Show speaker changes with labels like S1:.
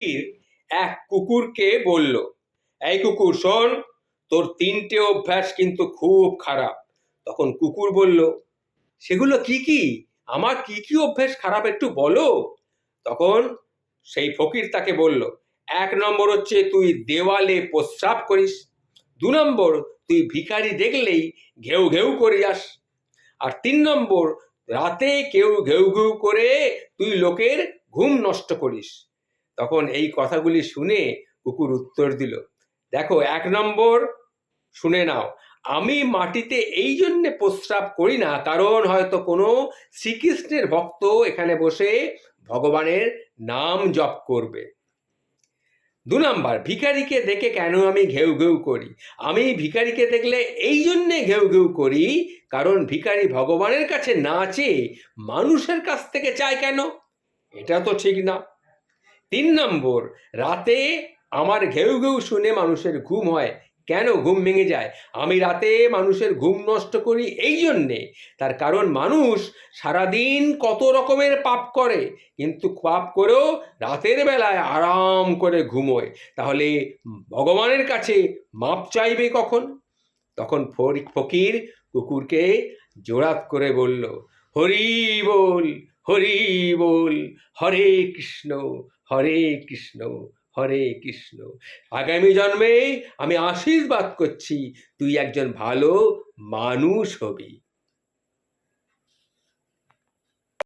S1: এক কুকুরকে বলল, এই কুকুর শোন, তোর 3টে অভ্যাস কিন্তু খুব খারাপ। তখন কুকুর বলল, সেগুলো কি কি? আমার কি কি অভ্যাস খারাপ একটু বলো। তখন সেই ফকির তাকে বলল, 1 নম্বর হচ্ছে তুই দেওয়ালে প্রস্রাব করিস, 2 নম্বর তুই ভিখারি দেখলেই ঘেউ ঘেউ করে যাস, আর 3 নম্বর রাতে কেউ ঘেউ ঘেউ করে তুই লোকের ঘুম নষ্ট করিস। তখন এই কথাগুলি শুনে কুকুর উত্তর দিল, দেখো 1 নম্বর শুনে নাও, আমি মাটিতে এই জন্যে প্রস্রাব করি না কারণ হয়তো কোনো শ্রীকৃষ্ণের ভক্ত এখানে বসে ভগবানের নাম জপ করবে। 2 নম্বর, ভিখারিকে দেখে কেন আমি ঘেউ ঘেউ করি? আমি ভিখারিকে দেখলে এই জন্যে ঘেউ ঘেউ করি কারণ ভিখারি ভগবানের কাছে না চেয়ে মানুষের কাছ থেকে চায় কেন? এটা তো ঠিক না। 3 নম্বর, রাতে আমার ঘেউ ঘেউ শুনে মানুষের ঘুম হয় কেন, ঘুম ভেঙে যায়? আমি রাতে মানুষের ঘুম নষ্ট করি এই জন্যে, তার কারণ মানুষ সারাদিন কত রকমের পাপ করে, কিন্তু পাপ করেও রাতের বেলায় আরাম করে ঘুমোয়, তাহলে ভগবানের কাছে মাপ চাইবে কখন? তখন ফকির কুকুরকে জোড়াত করে বলল, হরি বল, হরি বল, হরে কৃষ্ণ, হরে কৃষ্ণ, হরে কৃষ্ণ। আগামী জন্মে আমি আশীর্বাদ করছি তুই একজন ভালো মানুষ হবি।